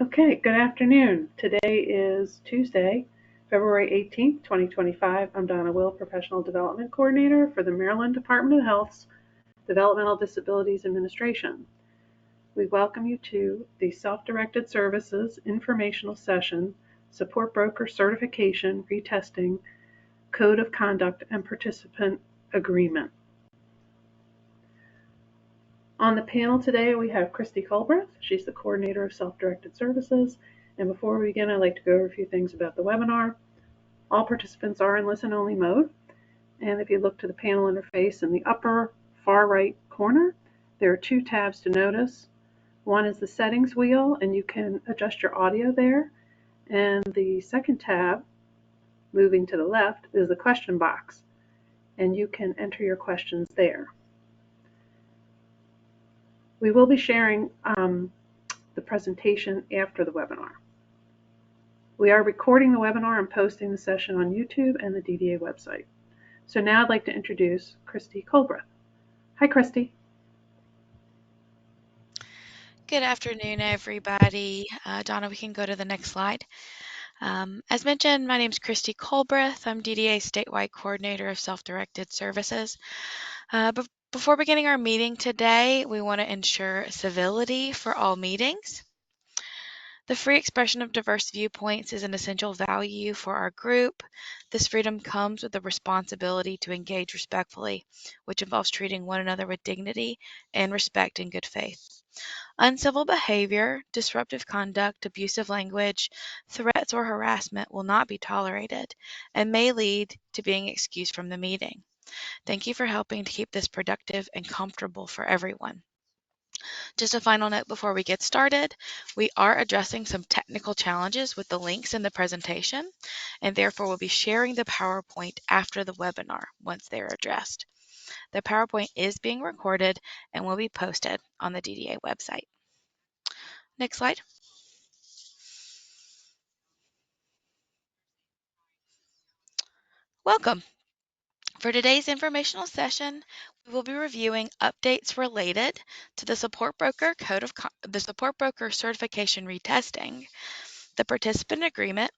Okay, good afternoon. Today is Tuesday, February 18th, 2025. I'm Donna Will, Professional Development Coordinator for the Maryland Department of Health's Developmental Disabilities Administration. We welcome you to the Self-Directed Services Informational Session, Support Broker Certification, Retesting, Code of Conduct, and Participant Agreement. On the panel today, we have Christy Culbreth. She's the Coordinator of Self-Directed Services. And before we begin, I'd like to go over a few things about the webinar. All participants are in listen-only mode. And if you look to the panel interface in the upper far right corner, there are two tabs to notice. One is the settings wheel, and you can adjust your audio there. And the second tab, moving to the left, is the question box, and you can enter your questions there. We will be sharing the presentation after the webinar. We are recording the webinar and posting the session on YouTube and the DDA website. So now I'd like to introduce Christy Culbreth. Hi, Christy. Good afternoon, everybody. Donna, we can go to the next slide. As mentioned, my name is Christy Culbreth. I'm DDA Statewide Coordinator of Self-Directed Services. But before beginning our meeting today, we want to ensure civility for all meetings. The free expression of diverse viewpoints is an essential value for our group. This freedom comes with the responsibility to engage respectfully, which involves treating one another with dignity and respect in good faith. Uncivil behavior, disruptive conduct, abusive language, threats, or harassment will not be tolerated and may lead to being excused from the meeting. Thank you for helping to keep this productive and comfortable for everyone. Just a final note before we get started, we are addressing some technical challenges with the links in the presentation, and therefore we'll be sharing the PowerPoint after the webinar once they're addressed. The PowerPoint is being recorded and will be posted on the DDA website. Next slide. Welcome. For today's informational session, we will be reviewing updates related to the Support Broker Certification Retesting, the Participant Agreement,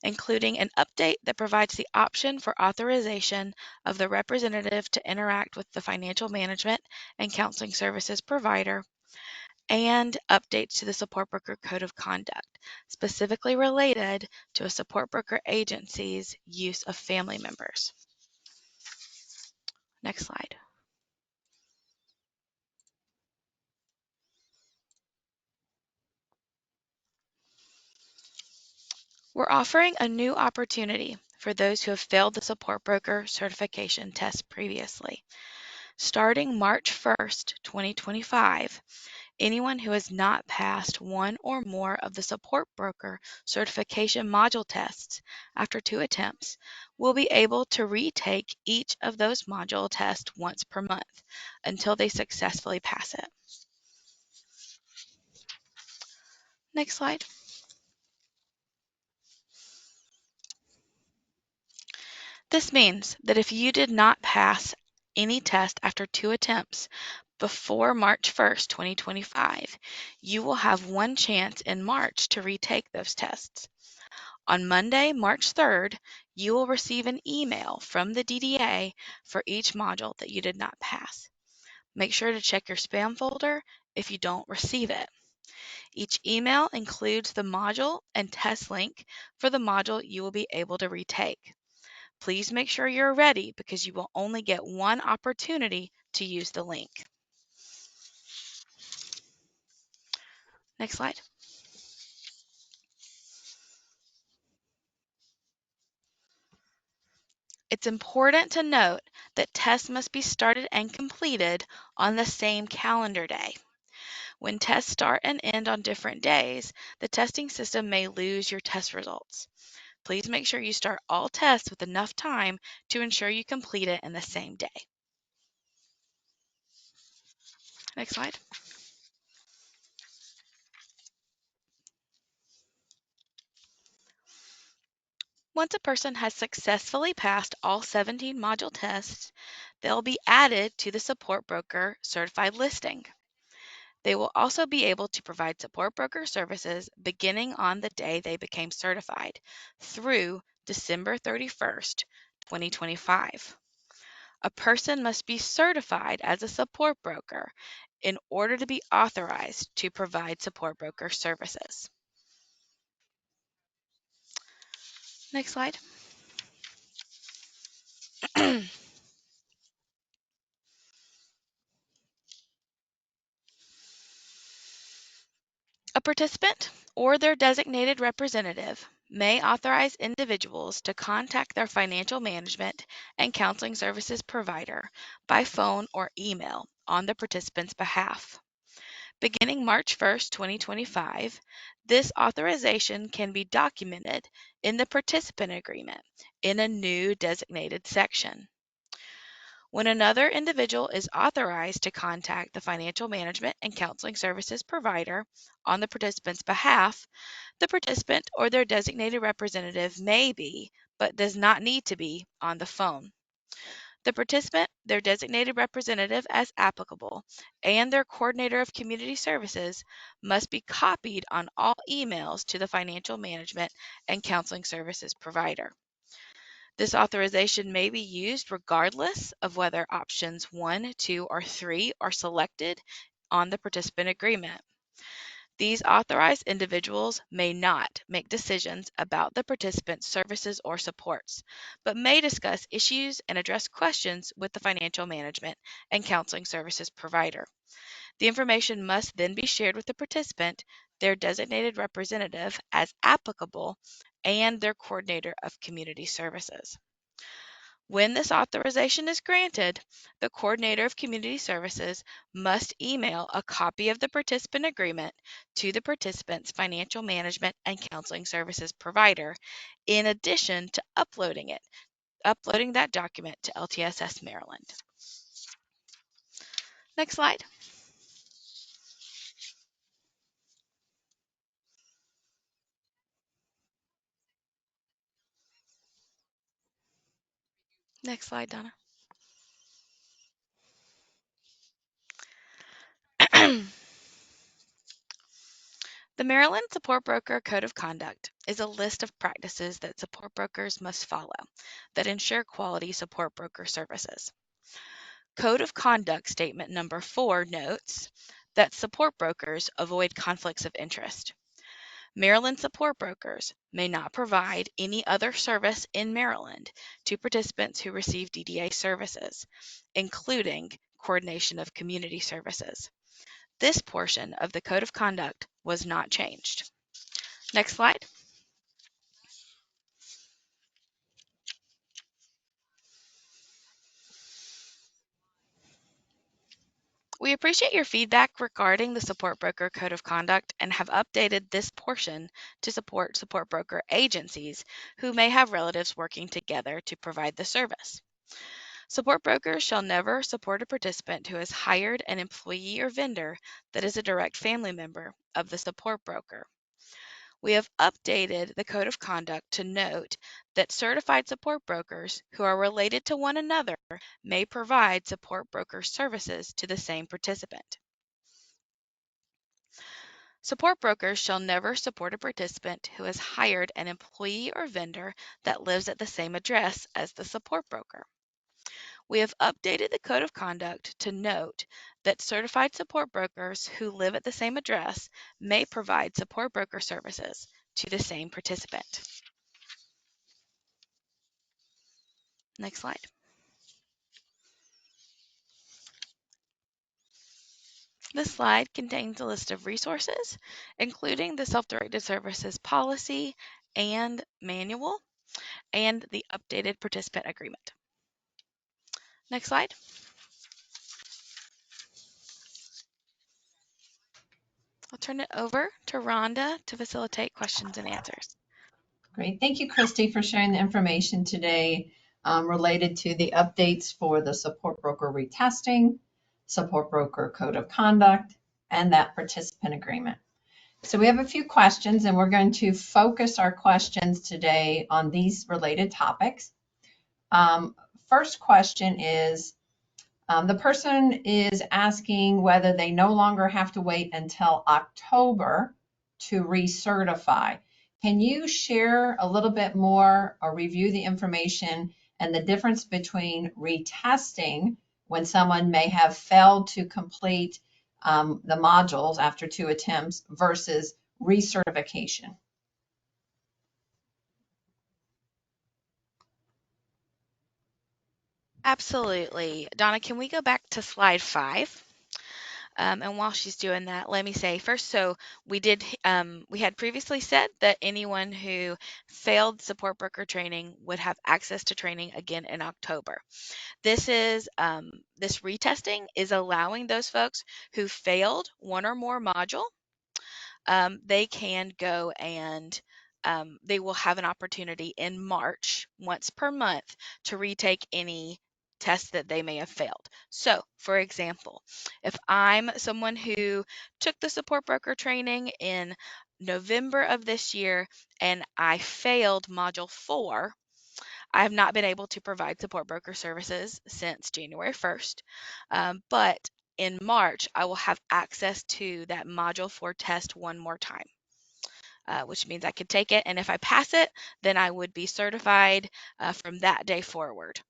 including an update that provides the option for authorization of the representative to interact with the financial management and counseling services provider, and updates to the Support Broker Code of Conduct, specifically related to a support broker agency's use of family members. Next slide. We're offering a new opportunity for those who have failed the Support Broker certification test previously. Starting March 1st, 2025, anyone who has not passed one or more of the Support Broker certification module tests after 2 attempts will be able to retake each of those module tests once per month until they successfully pass it. Next slide. This means that if you did not pass any test after 2 attempts before March 1st, 2025, you will have one chance in March to retake those tests. On Monday, March 3rd, you will receive an email from the DDA for each module that you did not pass. Make sure to check your spam folder if you don't receive it. Each email includes the module and test link for the module you will be able to retake. Please make sure you're ready because you will only get one opportunity to use the link. Next slide. It's important to note that tests must be started and completed on the same calendar day. When tests start and end on different days, the testing system may lose your test results. Please make sure you start all tests with enough time to ensure you complete it in the same day. Next slide. Once a person has successfully passed all 17 module tests, they'll be added to the Support Broker certified listing. They will also be able to provide support broker services beginning on the day they became certified through December 31st, 2025. A person must be certified as a support broker in order to be authorized to provide support broker services. Next slide. A participant or their designated representative may authorize individuals to contact their financial management and counseling services provider by phone or email on the participant's behalf. Beginning March 1st, 2025, this authorization can be documented in the participant agreement in a new designated section. When another individual is authorized to contact the financial management and counseling services provider on the participant's behalf, the participant or their designated representative may be, but does not need to be, on the phone. The participant, their designated representative as applicable, and their coordinator of community services must be copied on all emails to the financial management and counseling services provider. This authorization may be used regardless of whether options 1, 2, or 3 are selected on the participant agreement. These authorized individuals may not make decisions about the participant's services or supports, but may discuss issues and address questions with the financial management and counseling services provider. The information must then be shared with the participant, their designated representative as applicable, and their coordinator of community services. When this authorization is granted, the coordinator of community services must email a copy of the participant agreement to the participant's financial management and counseling services provider, in addition to uploading that document to LTSS Maryland. Next slide. Next slide, Donna. The Maryland Support Broker Code of Conduct is a list of practices that support brokers must follow that ensure quality support broker services. Code of Conduct Statement Number 4 notes that support brokers avoid conflicts of interest. Maryland support brokers may not provide any other service in Maryland to participants who receive DDA services, including coordination of community services. This portion of the Code of Conduct was not changed. Next slide. We appreciate your feedback regarding the Support Broker Code of Conduct and have updated this portion to support support broker agencies who may have relatives working together to provide the service. Support brokers shall never support a participant who has hired an employee or vendor that is a direct family member of the support broker. We have updated the Code of Conduct to note that certified support brokers who are related to one another may provide support broker services to the same participant. Support brokers shall never support a participant who has hired an employee or vendor that lives at the same address as the support broker. We have updated the Code of Conduct to note that certified support brokers who live at the same address may provide support broker services to the same participant. Next slide. This slide contains a list of resources, including the Self-Directed Services Policy and Manual and the updated participant agreement. Next slide. I'll turn it over to Rhonda to facilitate questions and answers. Great. Thank you, Christy, for sharing the information today related to the updates for the support broker retesting, support broker code of conduct, and that participant agreement. So we have a few questions, and we're going to focus our questions today on these related topics. First question is, The person is asking whether they no longer have to wait until October to recertify. Can you share a little bit more or review the information and the difference between retesting, when someone may have failed to complete the modules after 2 attempts, versus recertification? Absolutely. Donna, can we go back to slide 5? And while she's doing that, let me say first, so we had previously said that anyone who failed support broker training would have access to training again in October. This retesting is allowing those folks who failed one or more module, they can go and they will have an opportunity in March, once per month, to retake any tests that they may have failed. So, for example, if I'm someone who took the support broker training in November of this year and I failed module 4, I have not been able to provide support broker services since January 1st, but in March, I will have access to that module 4 test one more time, which means I could take it. And if I pass it, then I would be certified from that day forward.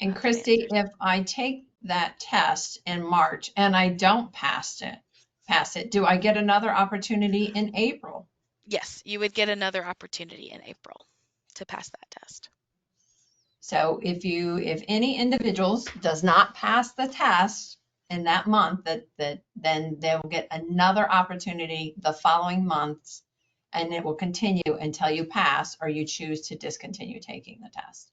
And That Christy, answers. if I take that test in March and I don't pass it, do I get another opportunity in April? Yes, you would get another opportunity in April to pass that test. So if any individuals does not pass the test in that month, then they will get another opportunity the following months, and it will continue until you pass or you choose to discontinue taking the test.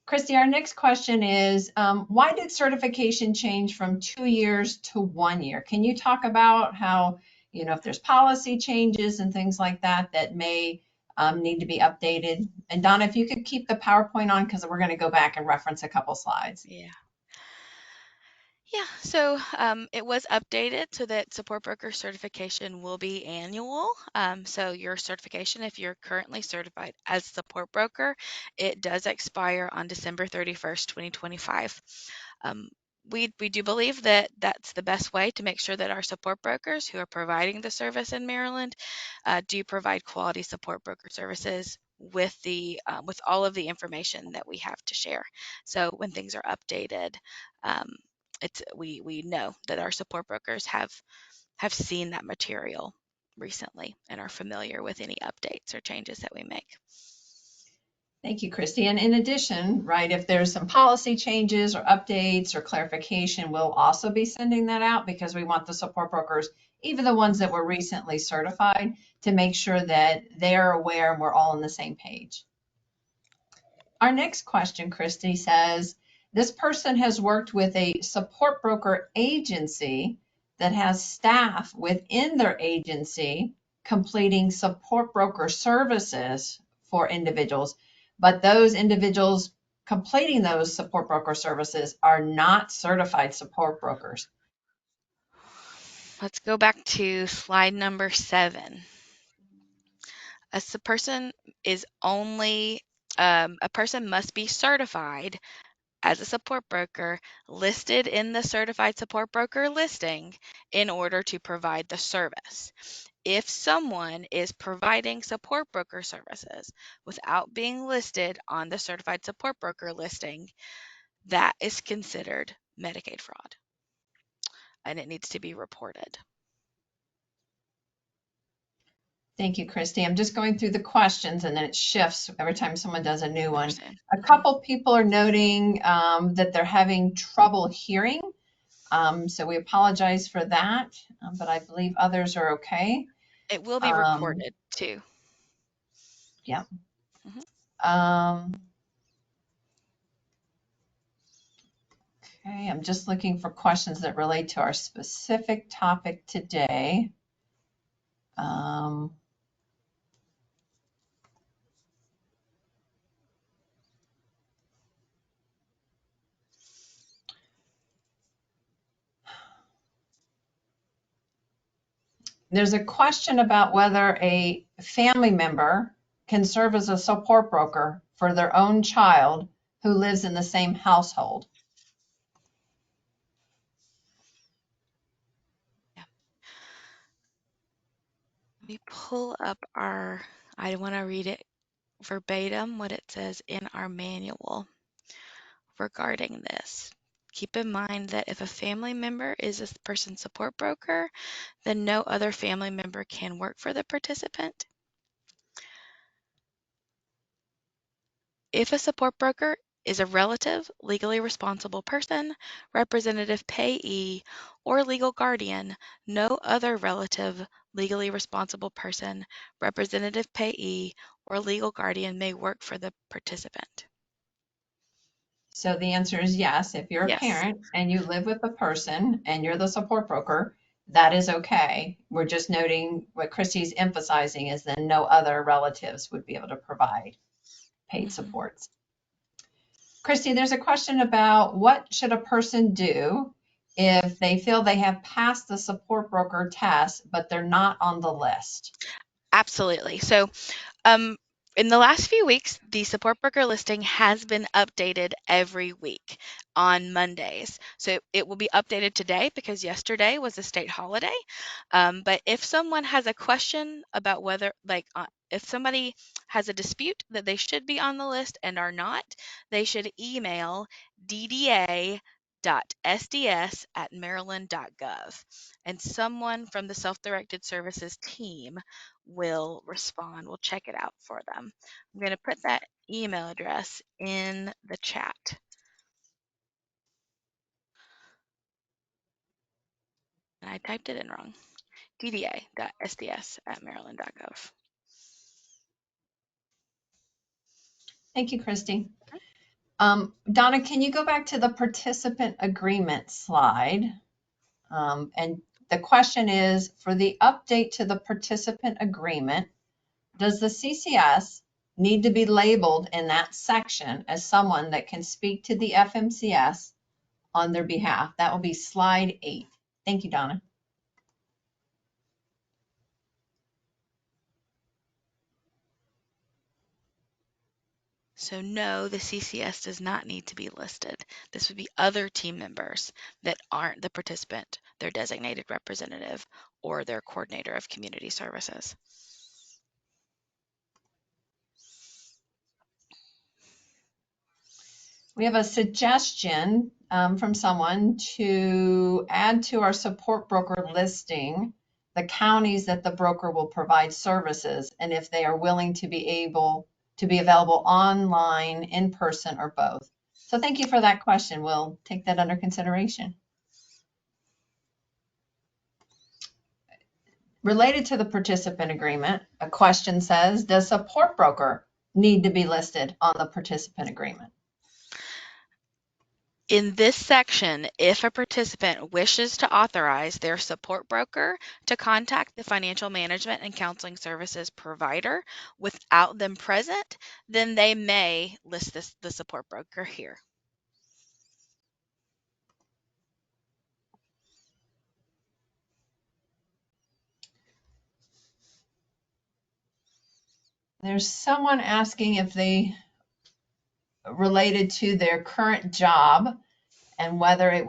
Christy, our next question is, why did certification change from 2 years to 1 year? Can you talk about how, if there's policy changes and things like that that may need to be updated? And Donna, if you could keep the PowerPoint on, because we're going to go back and reference a couple slides. Yeah. Yeah, so it was updated so that support broker certification will be annual. So your certification, if you're currently certified as support broker, it does expire on December 31st, 2025. Um, we do believe that that's the best way to make sure that our support brokers who are providing the service in Maryland do provide quality support broker services with all of the information that we have to share. So when things are updated, um, we know that our support brokers have seen that material recently and are familiar with any updates or changes that we make. Thank you, Christy. And in addition, right, if there's some policy changes or updates or clarification, we'll also be sending that out, because we want the support brokers, even the ones that were recently certified, to make sure that they're aware and we're all on the same page. Our next question, Christy, says, this person has worked with a support broker agency that has staff within their agency completing support broker services for individuals, but those individuals completing those support broker services are not certified support brokers. Let's go back to slide number 7. A person is only a person must be certified as a support broker listed in the certified support broker listing in order to provide the service. If someone is providing support broker services without being listed on the certified support broker listing, that is considered Medicaid fraud, and it needs to be reported. Thank you, Christy. I'm just going through the questions, and then it shifts every time someone does a new one. Understand? A couple people are noting that they're having trouble hearing. So we apologize for that, but I believe others are okay. It will be Um, recorded too. yeah. Mhm. Okay, I'm just looking for questions that relate to our specific topic today. There's a question about whether a family member can serve as a support broker for their own child who lives in the same household. Let me pull up I want to read it verbatim what it says in our manual regarding this. Keep in mind that if a family member is a person's support broker, then no other family member can work for the participant. If a support broker is a relative, legally responsible person, representative payee, or legal guardian, no other relative, legally responsible person, representative payee, or legal guardian may work for the participant. So the answer is yes. If you're a Yes. parent and you live with a person and you're the support broker, that is okay. We're just noting what Christy's emphasizing is then no other relatives would be able to provide paid supports. Christy, there's a question about what should a person do if they feel they have passed the support broker test, but they're not on the list? Absolutely. So Um, in the last few weeks, the support broker listing has been updated every week on Mondays. So it will be updated today because yesterday was a state holiday. But if someone has a question about whether, if somebody has a dispute that they should be on the list and are not, they should email dda.sds@maryland.gov. And someone from the self-directed services team will respond. We'll check it out for them. I'm going to put that email address in the chat. And I typed it in wrong. dda.sds@maryland.gov. Thank you, Christy. Donna, can you go back to the participant agreement slide? And the question is, for the update to the participant agreement, does the CCS need to be labeled in that section as someone that can speak to the FMCS on their behalf? That will be slide 8. Thank you, Donna. So no, the CCS does not need to be listed. This would be other team members that aren't the participant, their designated representative, or their coordinator of community services. We have a suggestion from someone to add to our support broker listing the counties that the broker will provide services and if they are willing to be available online, in person, or both. So thank you for that question. We'll take that under consideration. Related to the participant agreement, a question says, does support broker need to be listed on the participant agreement? In this section, if a participant wishes to authorize their support broker to contact the financial management and counseling services provider without them present, then they may list the support broker here. There's someone asking if they related to their current job and whether it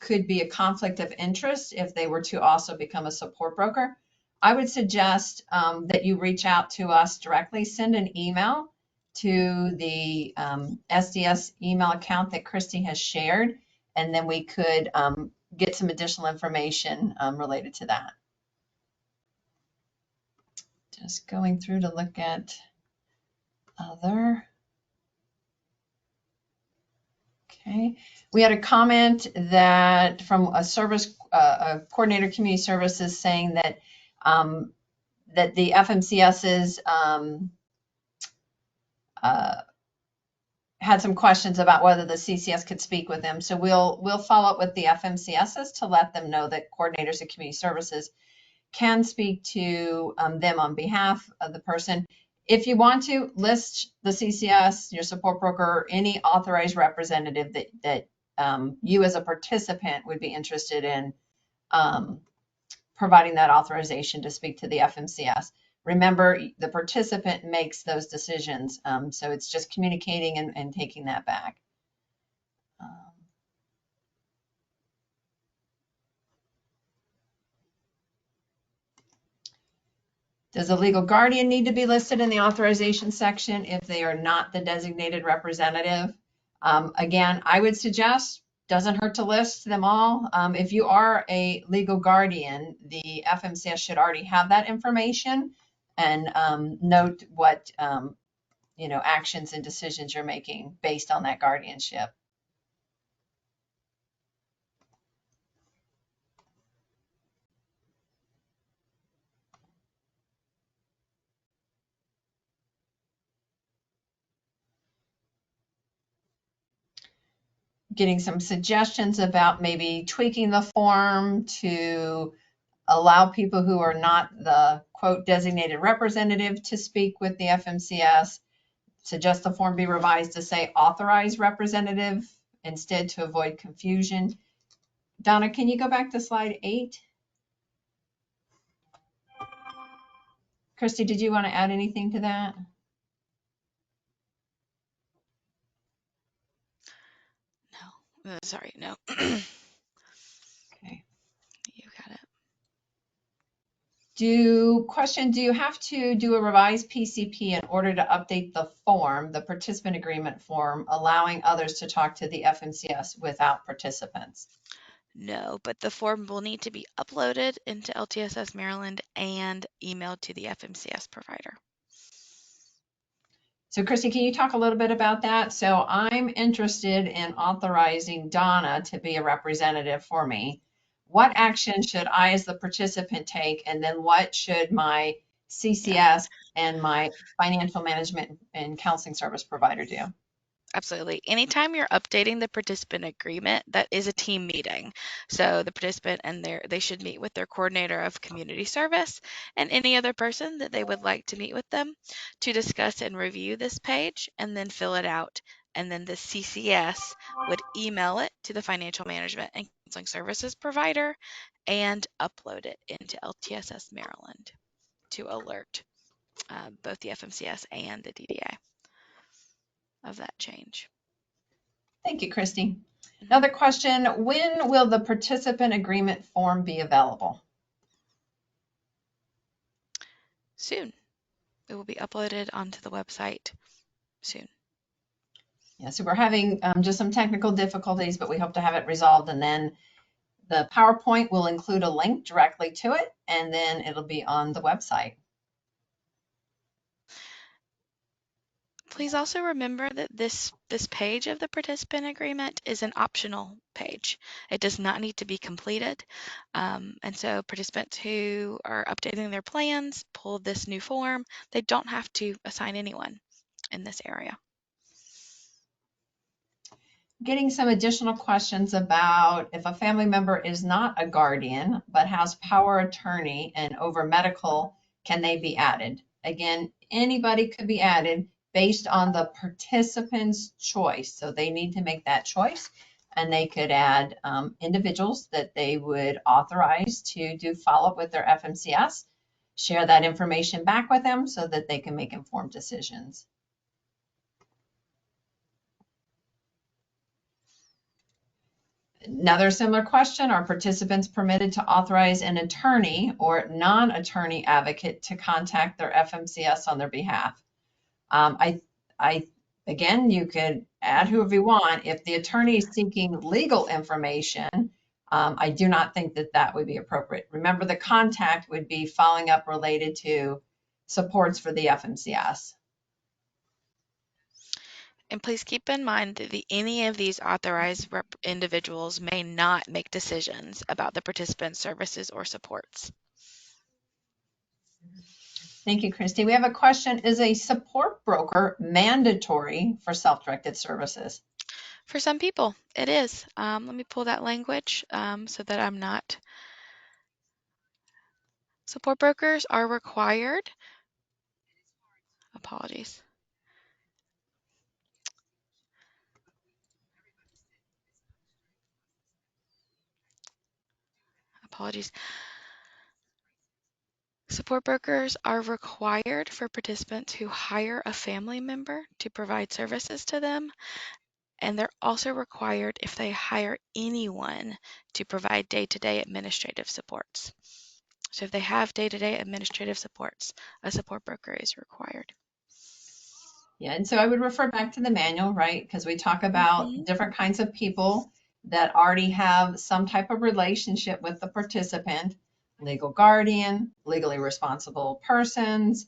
could be a conflict of interest if they were to also become a support broker. I would suggest that you reach out to us directly, send an email to the SDS email account that Christy has shared, and then we could get some additional information related to that. Just going through to look at other. Okay, we had a comment that from a coordinator community services saying that that the FMCSs had some questions about whether the CCS could speak with them. So we'll follow up with the FMCSs to let them know that coordinators of community services can speak to them on behalf of the person. If you want to list the CCS, your support broker, any authorized representative that you as a participant would be interested in providing that authorization to speak to the FMCS. Remember, the participant makes those decisions. So it's just communicating and taking that back. Um, Does a legal guardian need to be listed in the authorization section if they are not the designated representative? Again, I would suggest, doesn't hurt to list them all. If you are a legal guardian, the FMCS should already have that information and note what actions and decisions you're making based on that guardianship. Getting some suggestions about maybe tweaking the form to allow people who are not the quote designated representative to speak with the FMCS. Suggest the form be revised to say authorized representative instead to avoid confusion. Donna, can you go back to slide 8? Christy, did you want to add anything to that? No, sorry, no. Okay. You got it. Do you have to do a revised PCP in order to update the form, the participant agreement form, allowing others to talk to the FMCS without participants? No, but the form will need to be uploaded into LTSS Maryland and emailed to the FMCS provider. So Christy, can you talk a little bit about that? So I'm interested in authorizing Donna to be a representative for me. What action should I as the participant take? And then what should my CCS and my financial management and counseling service provider do? Absolutely. Anytime you're updating the participant agreement, that is a team meeting. So the participant and they should meet with their coordinator of community service and any other person that they would like to meet with them to discuss and review this page and then fill it out. And then the CCS would email it to the financial management and counseling services provider and upload it into LTSS Maryland to alert both the FMCS and the DDA of that change. Thank you, Christy. Another question, when will the participant agreement form be available? Soon. It will be uploaded onto the website soon. Yeah, so we're having just some technical difficulties, but we hope to have it resolved. And then the PowerPoint will include a link directly to it, and then it'll be on the website. Please also remember that this page of the participant agreement is an optional page. It does not need to be completed. And so participants who are updating their plans, pull this new form, they don't have to assign anyone in this area. Getting some additional questions about if a family member is not a guardian but has power attorney and over medical, can they be added? Again, anybody could be added based on the participant's choice. So they need to make that choice, and they could add individuals that they would authorize to do follow-up with their FMCS, share that information back with them so that they can make informed decisions. Another similar question, are participants permitted to authorize an attorney or non-attorney advocate to contact their FMCS on their behalf? Again, you could add whoever you want. If the attorney is seeking legal information, I do not think that that would be appropriate. Remember, the contact would be following up related to supports for the FMCS. And please keep in mind that any of these authorized individuals may not make decisions about the participant services or supports. Thank you, Christy. We have a question. Is a support broker mandatory for self-directed services? For some people, it is. Let me pull that language so that I'm not. Support brokers are required. Apologies. Apologies. Support brokers are required for participants who hire a family member to provide services to them, and they're also required if they hire anyone to provide day-to-day administrative supports. So if they have day-to-day administrative supports, a support broker is required. Yeah, and so I would refer back to the manual, right? Because we talk about different kinds of people that already have some type of relationship with the participant, legal guardian, legally responsible persons,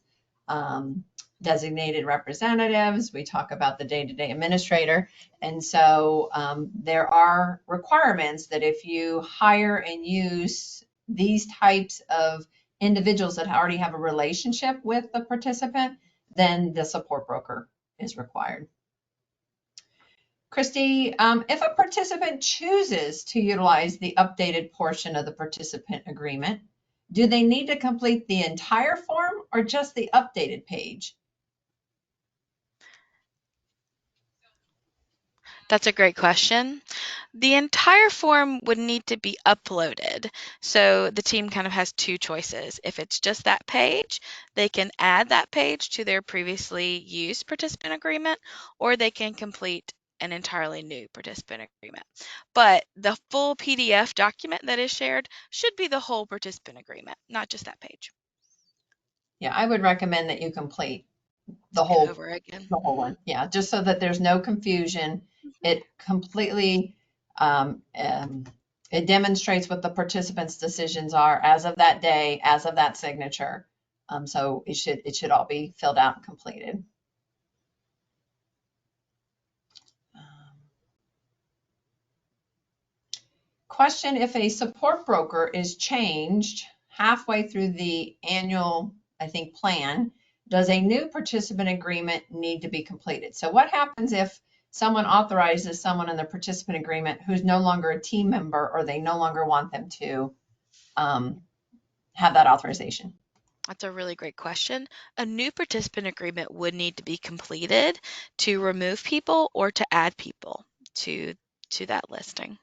um, designated representatives. We talk about the day-to-day administrator. And so there are requirements that if you hire and use these types of individuals that already have a relationship with the participant, then the support broker is required. Christy, if a participant chooses to utilize the updated portion of the participant agreement, do they need to complete the entire form or just the updated page? That's a great question. The entire form would need to be uploaded. So the team kind of has two choices. If it's just that page, they can add that page to their previously used participant agreement, or they can complete an entirely new participant agreement. But the full PDF document that is shared should be the whole participant agreement, not just that page. Yeah, I would recommend that you complete the And whole over again. the whole one. Yeah, just so that there's no confusion. It completely it demonstrates what the participants' decisions are as of that day, as of that signature. So it should all be filled out and completed. Question: if a support broker is changed halfway through the annual, I think, plan, does a new participant agreement need to be completed? So what happens if someone authorizes someone in the participant agreement who's no longer a team member, or they no longer want them to have that authorization? That's a really great question. A new participant agreement would need to be completed to remove people or to add people to that listing.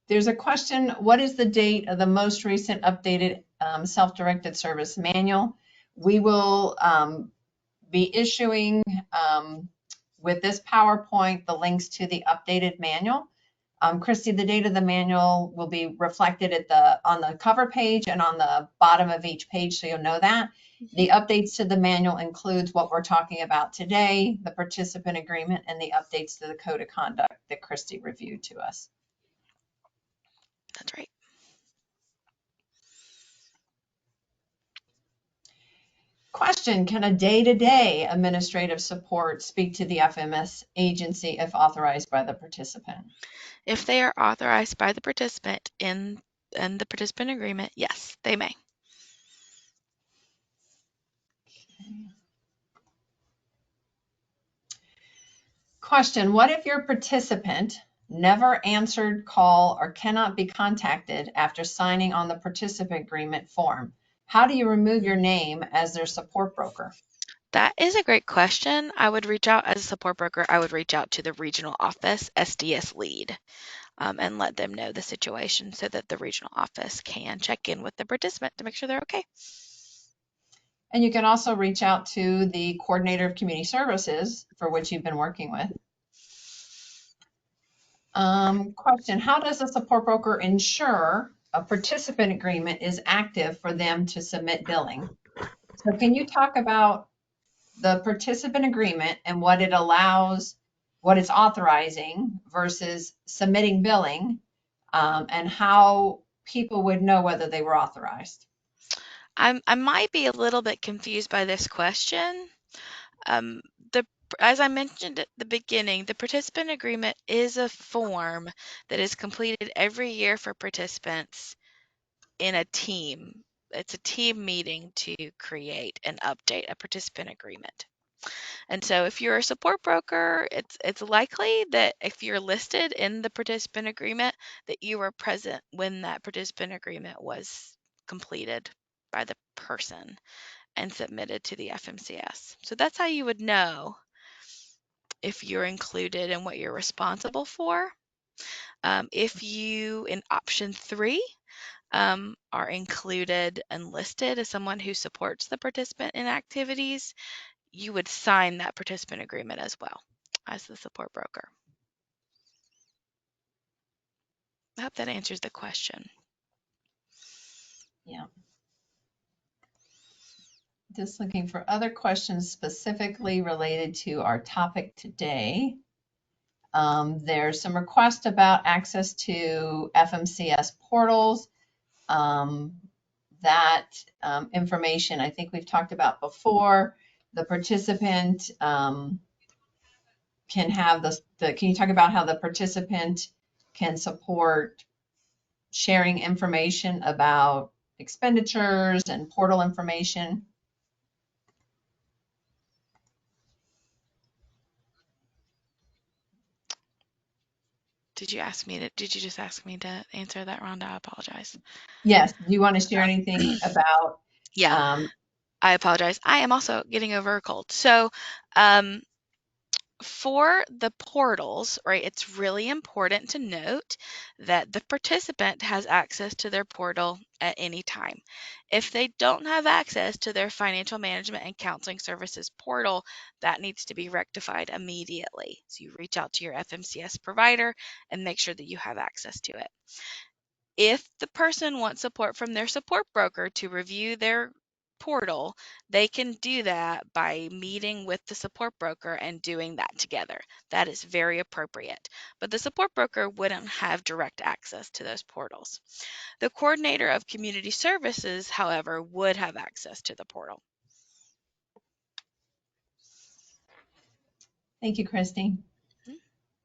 There's a question: what is the date of the most recent updated self-directed service manual? We will be issuing with this PowerPoint the links to the updated manual. Christy, the date of the manual will be reflected on the cover page and on the bottom of each page, so you'll know that. The updates to the manual includes what we're talking about today, the participant agreement, and the updates to the code of conduct that Christy reviewed to us. That's right. Question: can a day-to-day administrative support speak to the FMS agency if authorized by the participant? If they are authorized by the participant in the participant agreement, yes, they may. Question: what if your participant never answered call or cannot be contacted after signing on the participant agreement form? How do you remove your name as their support broker? That is a great question. I would reach out as a support broker. I would reach out to the regional office SDS lead and let them know the situation so that the regional office can check in with the participant to make sure they're okay. And you can also reach out to the coordinator of community services for which you've been working with. Question: how does a support broker ensure a participant agreement is active for them to submit billing? So can you talk about the participant agreement and what it allows, what it's authorizing versus submitting billing, and how people would know whether they were authorized? I might be a little bit confused by this question. Um, the As I mentioned at the beginning, the participant agreement is a form that is completed every year for participants in a team. It's a team meeting to create and update a participant agreement. And so if you're a support broker, it's likely that if you're listed in the participant agreement that you were present when that participant agreement was completed by the person and submitted to the FMCS. So that's how you would know if you're included and what you're responsible for. If you, in option 3, are included and listed as someone who supports the participant in activities, you would sign that participant agreement as well as the support broker. I hope that answers the question. Yeah. Just looking for other questions specifically related to our topic today. There's some requests about access to FMCS portals. That information I think we've talked about before. The participant can have can you talk about how the participant can support sharing information about expenditures and portal information? Did you just ask me to answer that, Rhonda? I apologize. Yes. Do you want to share anything about? Yeah, I apologize. I am also getting over a cold. So, for the portals, right, it's really important to note that the participant has access to their portal at any time. If they don't have access to their financial management and counseling services portal, that needs to be rectified immediately. So you reach out to your FMCS provider and make sure that you have access to it. If the person wants support from their support broker to review their portal, they can do that by meeting with the support broker and doing that together. That is very appropriate. But the support broker wouldn't have direct access to those portals. The coordinator of community services, however, would have access to the portal. Thank you, Christy.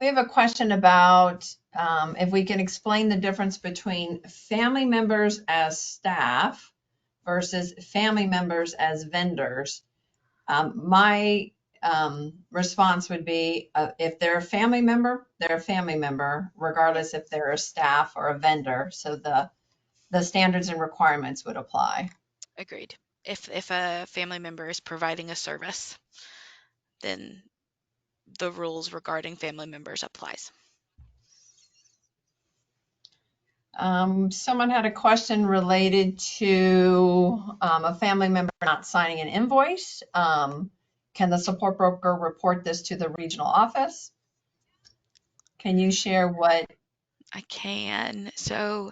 We have a question about if we can explain the difference between family members as staff versus family members as vendors. My response would be if they're a family member, they're a family member, regardless if they're a staff or a vendor. So the standards and requirements would apply. Agreed. If a family member is providing a service, then the rules regarding family members applies. Someone had a question related to a family member not signing an invoice. Can the support broker report this to the regional office? Can you share what? I can. So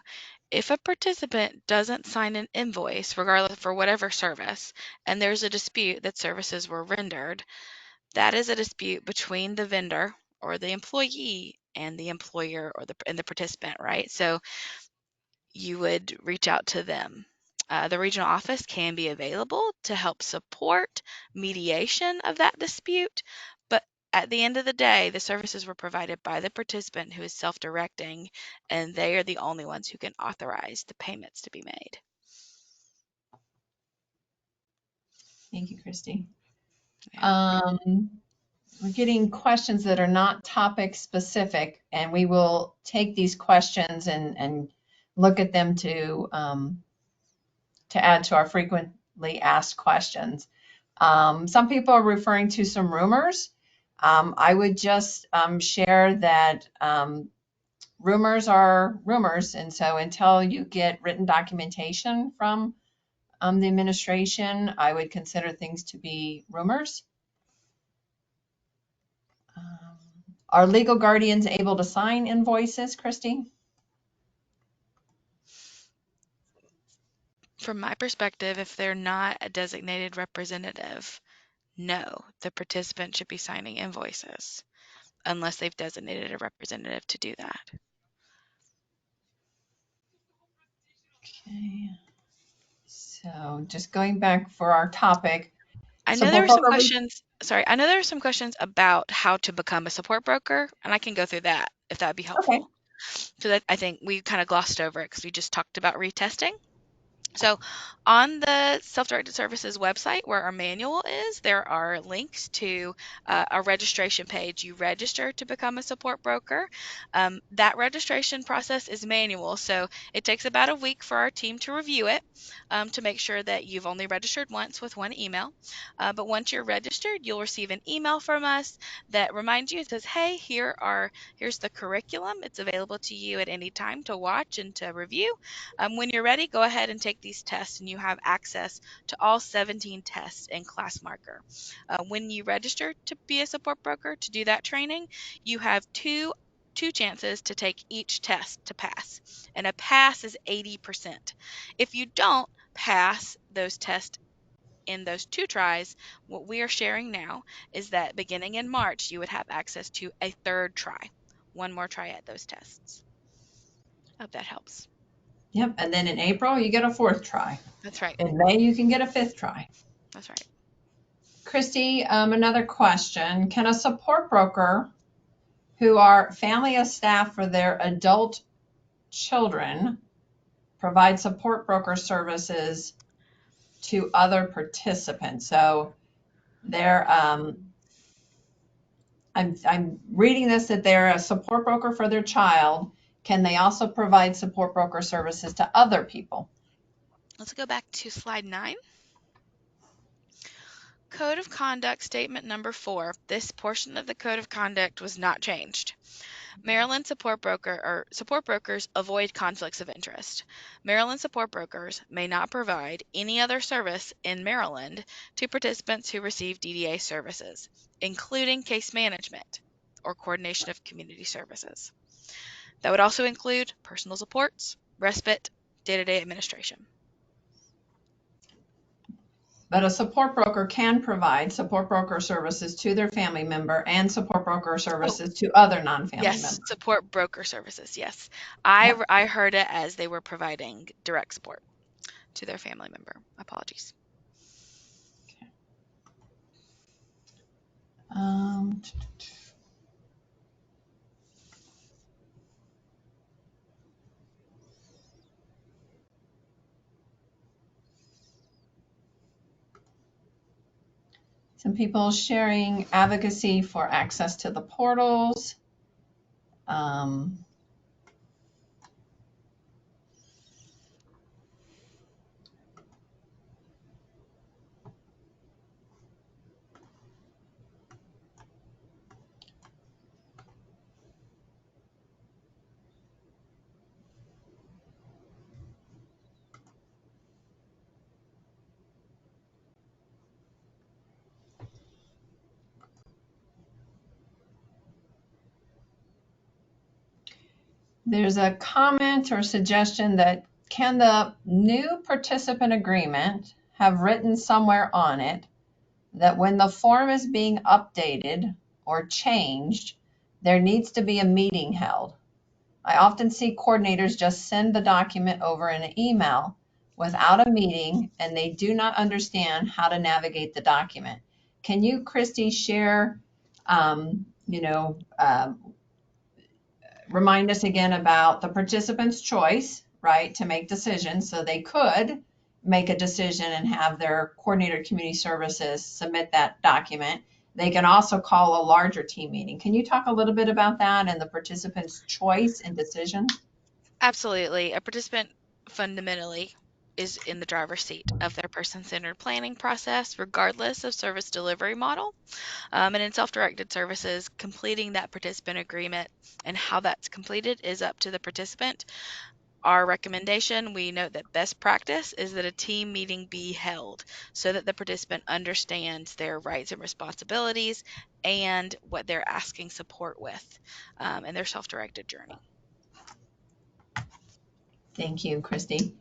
if a participant doesn't sign an invoice, regardless for whatever service, and there's a dispute that services were rendered, that is a dispute between the vendor or the employee and the employer or the participant, right? So you would reach out to them. The regional office can be available to help support mediation of that dispute, but at the end of the day, the services were provided by the participant who is self-directing, and they are the only ones who can authorize the payments to be made. Thank you, Christy. Yeah. We're getting questions that are not topic specific, and we will take these questions and look at them to add to our frequently asked questions. Some people are referring to some rumors. I would just share that rumors are rumors, and so until you get written documentation from the administration, I would consider things to be rumors. Are legal guardians able to sign invoices, Christy? From my perspective, if they're not a designated representative, no, the participant should be signing invoices unless they've designated a representative to do that. Okay. So just going back for our topic. I know there Support were some broker. questions. Sorry, I know there were some questions about how to become a support broker, and I can go through that if that'd be Okay. helpful. So that I think we kind of glossed over it because we just talked about retesting. So on the Self-Directed Services website where our manual is, there are links to a registration page. You register to become a support broker. That registration process is manual, so it takes about a week for our team to review it to make sure that you've only registered once with one email. But once you're registered, you'll receive an email from us that reminds you, it says, hey, here's the curriculum. It's available to you at any time to watch and to review. When you're ready, go ahead and take these tests, and you have access to all 17 tests in ClassMarker. When you register to be a support broker to do that training, you have two chances to take each test to pass, and a pass is 80%. If you don't pass those tests in those 2 tries, what we are sharing now is that beginning in March, you would have access to a 3rd try, one more try at those tests. Hope that helps. Yep. And then in April, you get a 4th try. That's right. In May, you can get a 5th try. That's right. Christy, another question. Can a support broker who are family of staff for their adult children provide support broker services to other participants? So they're, I'm reading this that they're a support broker for their child. Can they also provide support broker services to other people? Let's go back to slide 9. Code of Conduct Statement number 4. This portion of the Code of Conduct was not changed. Maryland support brokers avoid conflicts of interest. Maryland support brokers may not provide any other service in Maryland to participants who receive DDA services, including case management or coordination of community services. That would also include personal supports, respite, day-to-day administration. But a support broker can provide support broker services to their family member and support broker services to other non-family Yes, members. support broker services. Yes. Yep. I heard it as they were providing direct support to their family member. Apologies. Um, some people sharing advocacy for access to the portals. There's a comment or suggestion that can the new participant agreement have written somewhere on it that when the form is being updated or changed, there needs to be a meeting held. I often see coordinators just send the document over in an email without a meeting, and they do not understand how to navigate the document. Can you, Christy, share, remind us again about the participant's choice, right, to make decisions. So they could make a decision and have their coordinator of community services submit that document. They can also call a larger team meeting. Can you talk a little bit about that and the participant's choice and decision? Absolutely. A participant fundamentally is in the driver's seat of their person-centered planning process, regardless of service delivery model. And in self-directed services, completing that participant agreement and how that's completed is up to the participant. Our recommendation, we note that best practice is that a team meeting be held so that the participant understands their rights and responsibilities and what they're asking support with in their self-directed journey. Thank you, Christy.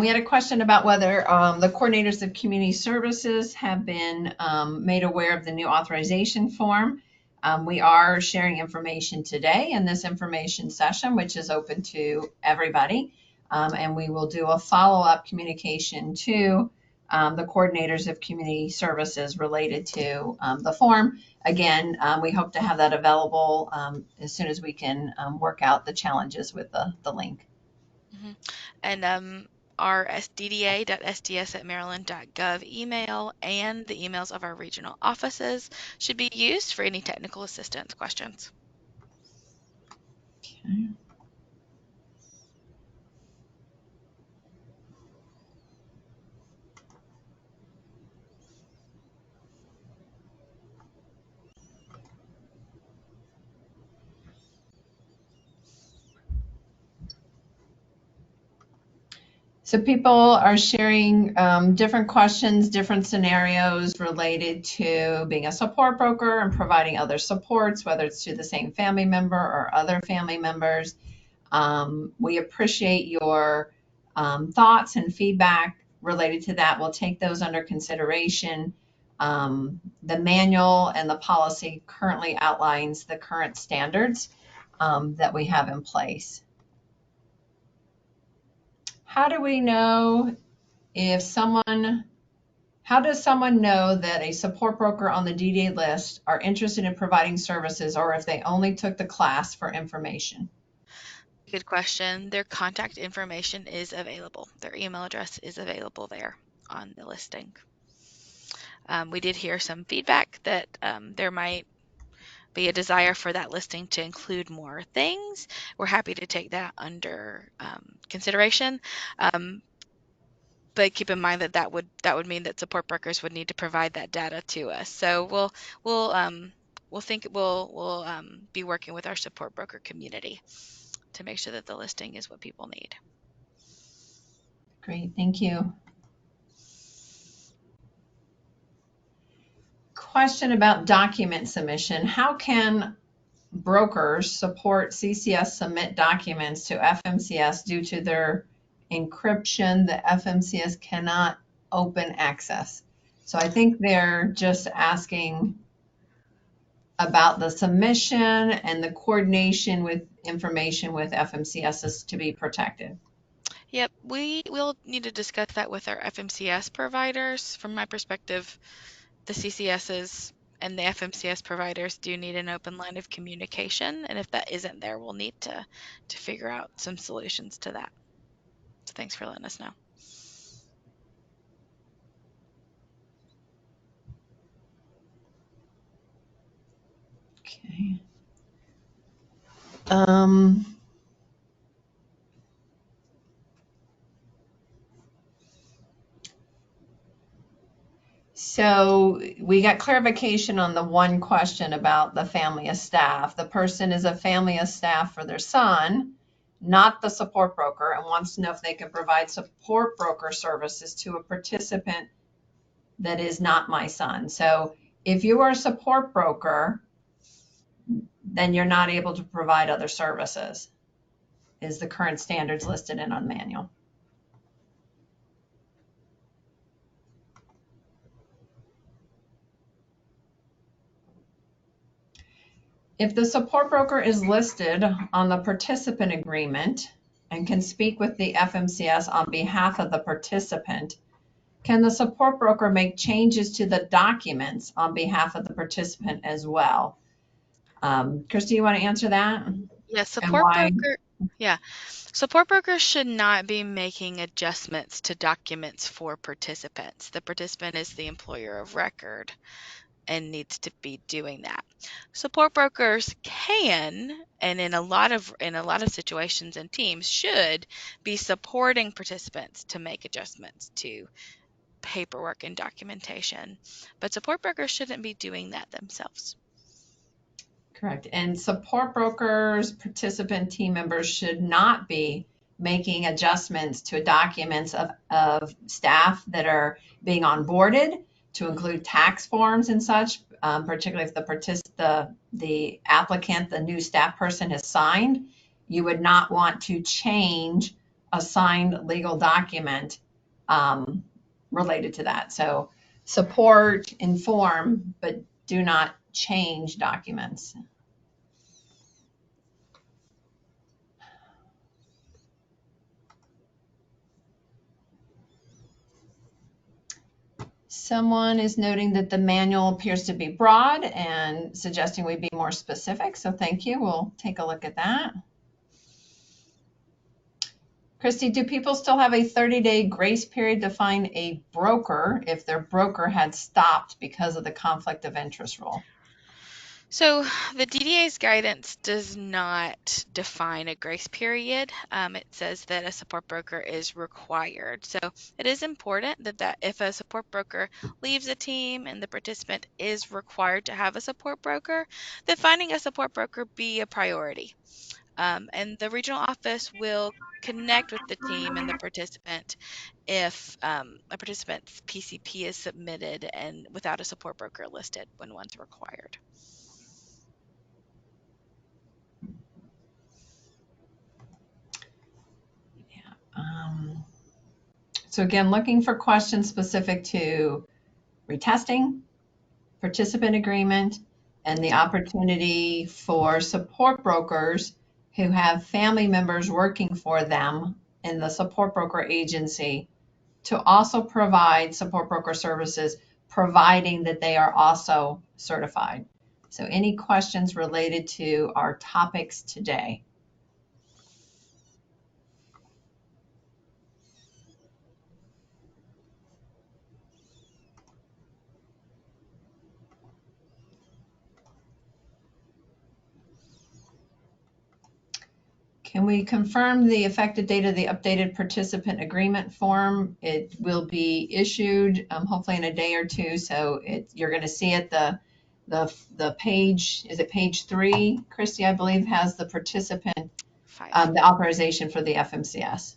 We had a question about whether the coordinators of community services have been made aware of the new authorization form. We are sharing information today in this information session, which is open to everybody. And we will do a follow-up communication to the coordinators of community services related to the form. Again, we hope to have that available as soon as we can work out the challenges with the link. And our dda.sts@maryland.gov email and the emails of our regional offices should be used for any technical assistance questions. Okay. So people are sharing different questions, different scenarios related to being a support broker and providing other supports, whether it's to the same family member or other family members. We appreciate your thoughts and feedback related to that. We'll take those under consideration. The manual and the policy currently outlines the current standards that we have in place. How do we know if someone, how does someone know that a support broker on the DDA list are interested in providing services, or if they only took the class for information? Good question. Their contact information is available. Their email address is available there on the listing. We did hear some feedback that there might be a desire for that listing to include more things. We're happy to take that under consideration. But keep in mind that that would mean that support brokers would need to provide that data to us. So we'll be working with our support broker community to make sure that the listing is what people need. Great, thank you. Question about document submission. How can brokers support CCS submit documents to FMCS due to their encryption? The FMCS cannot open access. So I think they're just asking about the submission and the coordination with information with FMCSs to be protected. Yep, we will need to discuss that with our FMCS providers. From my perspective, the CCSs and the FMCS providers do need an open line of communication, and if that isn't there, we'll need to figure out some solutions to that. So thanks for letting us know. Okay. So we got clarification on the one question about the family of staff. The person is a family of staff for their son, not the support broker, and wants to know if they can provide support broker services to a participant that is not my son. So if you are a support broker, then you're not able to provide other services, is the current standards listed in on manual. If the support broker is listed on the participant agreement and can speak with the FMCS on behalf of the participant, can the support broker make changes to the documents on behalf of the participant as well? Christy, you want to answer that? Yeah, And why? support brokers should not be making adjustments to documents for participants. The participant is the employer of record and needs to be doing that. Support brokers can, and in a lot of situations and teams should be supporting participants to make adjustments to paperwork and documentation. But support brokers shouldn't be doing that themselves. Correct. And support brokers, participant team members should not be making adjustments to documents of staff that are being onboarded to include tax forms and such, particularly if the applicant, the new staff person has signed. You would not want to change a signed legal document related to that. So support, inform, but do not change documents. Someone is noting that the manual appears to be broad and suggesting we be more specific. So thank you. We'll take a look at that. Christy, do people still have a 30-day grace period to find a broker if their broker had stopped because of the conflict of interest rule? So the DDA's guidance does not define a grace period. It says that a support broker is required. So it is important that if a support broker leaves a team and the participant is required to have a support broker, that finding a support broker be a priority. And the regional office will connect with the team and the participant if a participant's PCP is submitted and without a support broker listed when one's required. So again, looking for questions specific to retesting, participant agreement, and the opportunity for support brokers who have family members working for them in the support broker agency to also provide support broker services, providing that they are also certified. So any questions related to our topics today? Can we confirm the effective date of the updated participant agreement form? It will be issued hopefully in a day or two. So you're going to see it, the page, is it page 3? Christy, I believe, has the participant, 5. the authorization for the FMCS.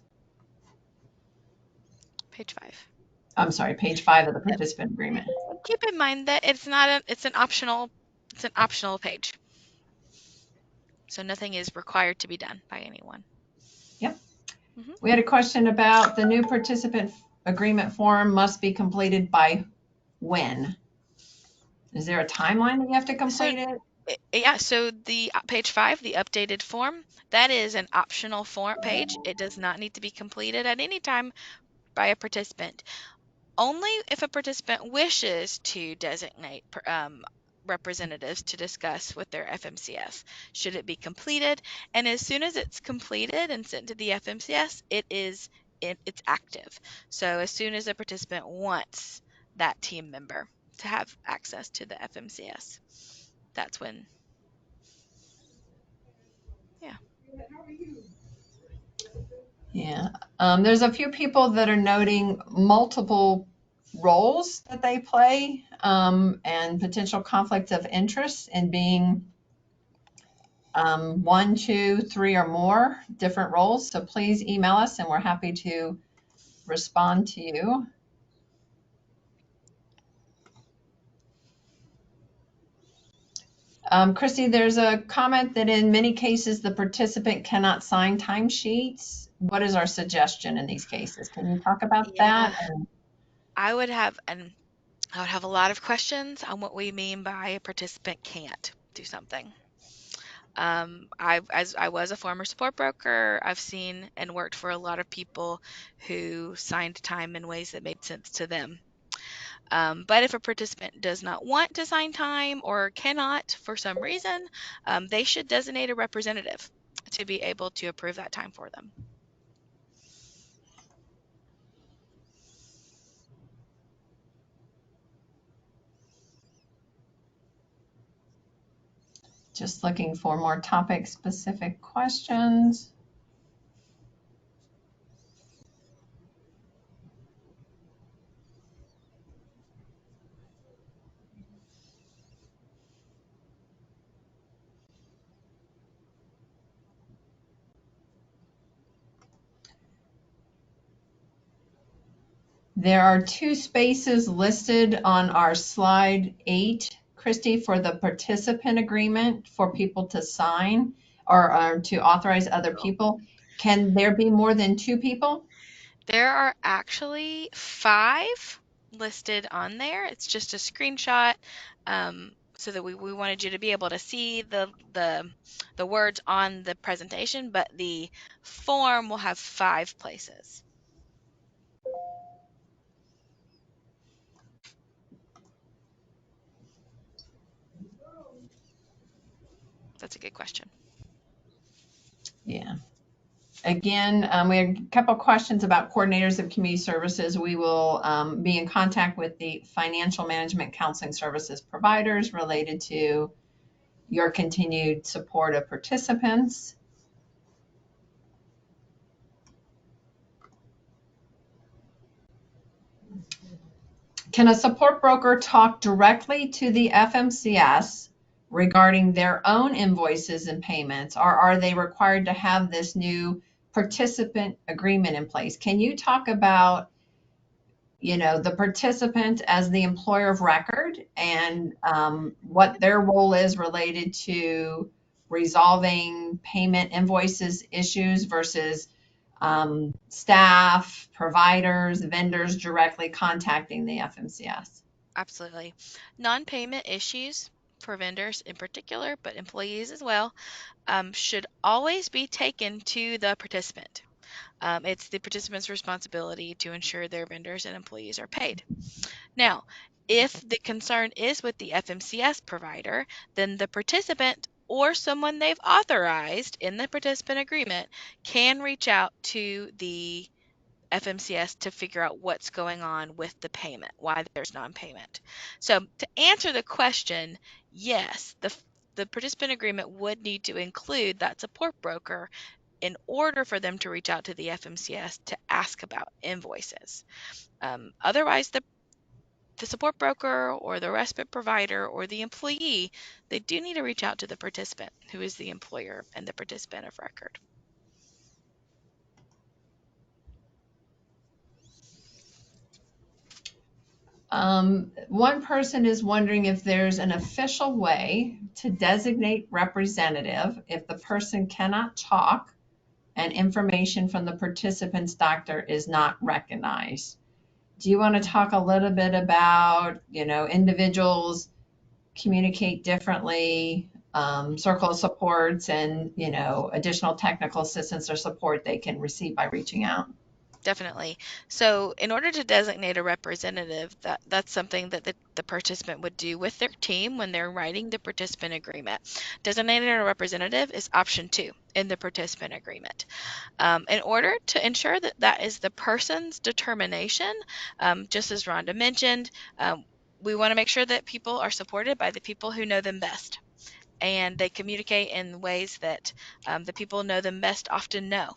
Page 5. I'm sorry, page 5 of the Yep. participant agreement. Keep in mind that it's an optional page. So nothing is required to be done by anyone. Yep. Mm-hmm. We had a question about the new participant agreement form must be completed by when? Is there a timeline that you have to complete it? Yeah, so the page 5, the updated form, that is an optional form page. It does not need to be completed at any time by a participant. Only if a participant wishes to designate representatives to discuss with their FMCS should it be completed. And as soon as it's completed and sent to the FMCS, it's active. So as soon as a participant wants that team member to have access to the FMCS, that's when, yeah. Yeah. There's a few people that are noting multiple roles that they play and potential conflict of interest in being 1, 2, 3, or more different roles. So please email us and we're happy to respond to you. Christy, there's a comment that in many cases the participant cannot sign timesheets. What is our suggestion in these cases? Can you talk about Yeah, that? I would have a lot of questions on what we mean by a participant can't do something. As I was a former support broker, I've seen and worked for a lot of people who signed time in ways that made sense to them. But if a participant does not want to sign time or cannot for some reason, they should designate a representative to be able to approve that time for them. Just looking for more topic specific questions. There are 2 spaces listed on our slide 8, Christy, for the participant agreement for people to sign or to authorize other people. Can there be more than 2 people? There are actually 5 listed on there. It's just a screenshot, so that we wanted you to be able to see the words on the presentation, but the form will have 5 places. That's a good question. Yeah. Again, we have a couple questions about coordinators of community services. We will be in contact with the financial management counseling services providers related to your continued support of participants. Can a support broker talk directly to the FMCS regarding their own invoices and payments, or are they required to have this new participant agreement in place? Can you talk about, the participant as the employer of record and what their role is related to resolving payment invoices issues versus staff, providers, vendors directly contacting the FMCS? Absolutely. Non-payment issues for vendors in particular, but employees as well, should always be taken to the participant. It's the participant's responsibility to ensure their vendors and employees are paid. Now, if the concern is with the FMCS provider, then the participant or someone they've authorized in the participant agreement can reach out to the FMCS to figure out what's going on with the payment, why there's non-payment. So to answer the question, yes, the participant agreement would need to include that support broker in order for them to reach out to the FMCS to ask about invoices. Otherwise, the support broker or the respite provider or the employee, they do need to reach out to the participant, who is the employer and the participant of record. One person is wondering if there's an official way to designate representative if the person cannot talk and information from the participant's doctor is not recognized. Do you want to talk a little bit about, individuals communicate differently, circle of supports and, additional technical assistance or support they can receive by reaching out? Definitely. So in order to designate a representative, that's something that the participant would do with their team when they're writing the participant agreement. Designating a representative is option 2 in the participant agreement. In order to ensure that that is the person's determination, just as Rhonda mentioned, we want to make sure that people are supported by the people who know them best. And they communicate in ways that the people who know them best often know.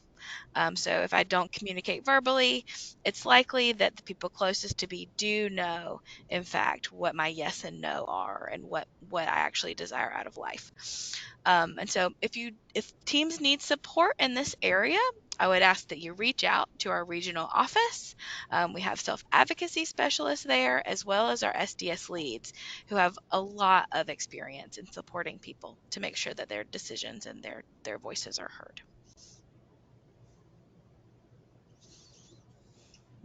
So if I don't communicate verbally, it's likely that the people closest to me do know, in fact, what my yes and no are and what I actually desire out of life. And so if teams need support in this area, I would ask that you reach out to our regional office. We have self-advocacy specialists there, as well as our SDS leads, who have a lot of experience in supporting people to make sure that their decisions and their voices are heard.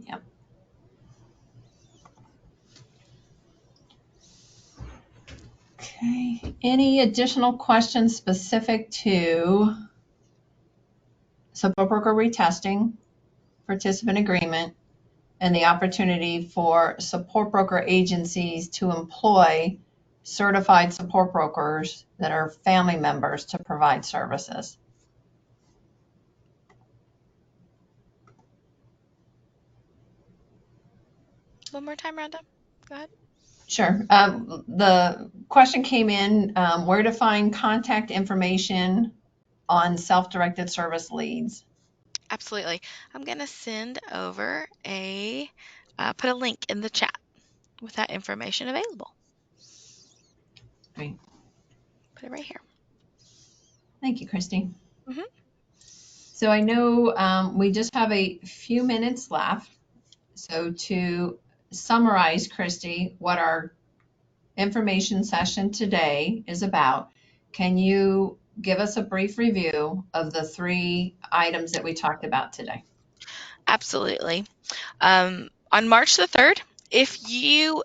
Yep. Okay. Any additional questions specific to support broker retesting, participant agreement, and the opportunity for support broker agencies to employ certified support brokers that are family members to provide services? One more time, Rhonda. Go ahead. Sure. The question came in, where to find contact information on self-directed service leads. Absolutely. I'm going to send over put a link in the chat with that information available. Great. Put it right here. Thank you, Christy. Mhm. So I know we just have a few minutes left. So to summarize, Christy, what our information session today is about, can you give us a brief review of the 3 items that we talked about today? Absolutely. On March the 3rd, if you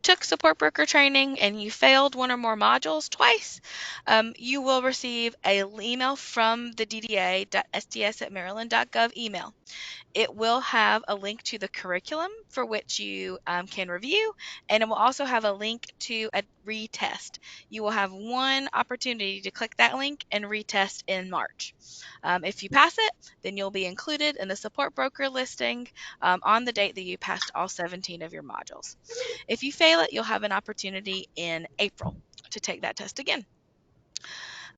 took support broker training and you failed one or more modules twice, you will receive an email from the dda.sts@maryland.gov email. It will have a link to the curriculum for which you can review, and it will also have a link to a retest. You will have one opportunity to click that link and retest in March. If you pass it, then you'll be included in the support broker listing on the date that you passed all 17 of your modules. If you fail it, you'll have an opportunity in April to take that test again.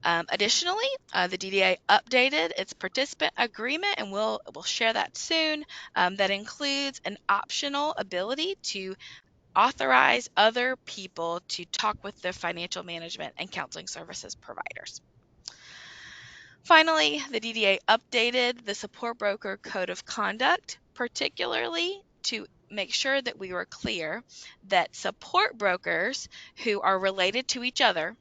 Additionally, the DDA updated its participant agreement, and we'll share that soon. That includes an optional ability to authorize other people to talk with their financial management and counseling services providers. Finally, the DDA updated the support broker code of conduct, particularly to make sure that we were clear that support brokers who are related to each other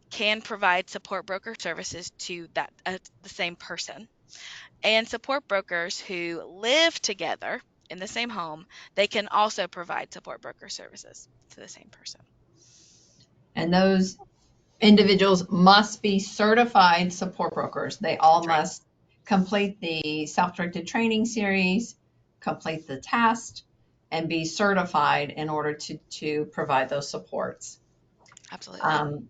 can provide support broker services to the same person. And support brokers who live together in the same home, they can also provide support broker services to the same person. And those individuals must be certified support brokers. They all That's right. must complete the self-directed training series, complete the test, and be certified in order to provide those supports. Absolutely.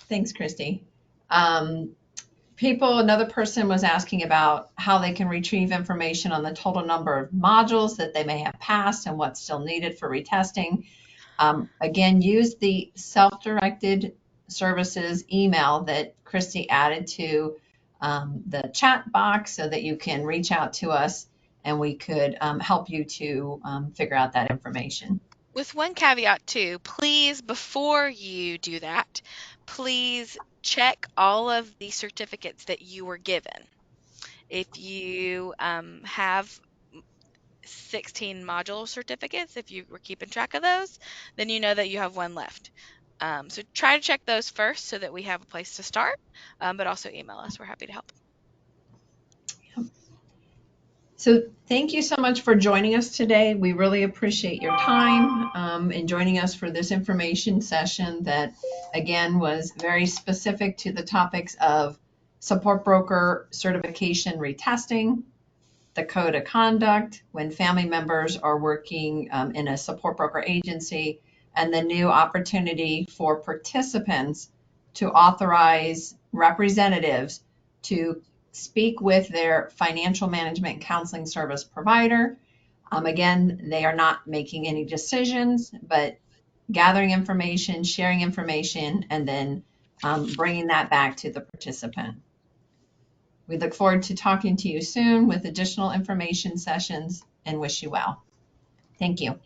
Thanks, Christy. Another person was asking about how they can retrieve information on the total number of modules that they may have passed and what's still needed for retesting. Again, use the self-directed services email that Christy added to the chat box so that you can reach out to us and we could help you to figure out that information. With one caveat too, please, before you do that, please check all of the certificates that you were given. If you have 16 module certificates, if you were keeping track of those, then you know that you have one left. So try to check those first so that we have a place to start, but also email us. We're happy to help. So thank you so much for joining us today. We really appreciate your time in joining us for this information session that, again, was very specific to the topics of support broker certification retesting, the code of conduct when family members are working in a support broker agency, and the new opportunity for participants to authorize representatives to speak with their financial management counseling service provider. Again, they are not making any decisions, but gathering information, sharing information, and then bringing that back to the participant. We look forward to talking to you soon with additional information sessions and wish you well. Thank you.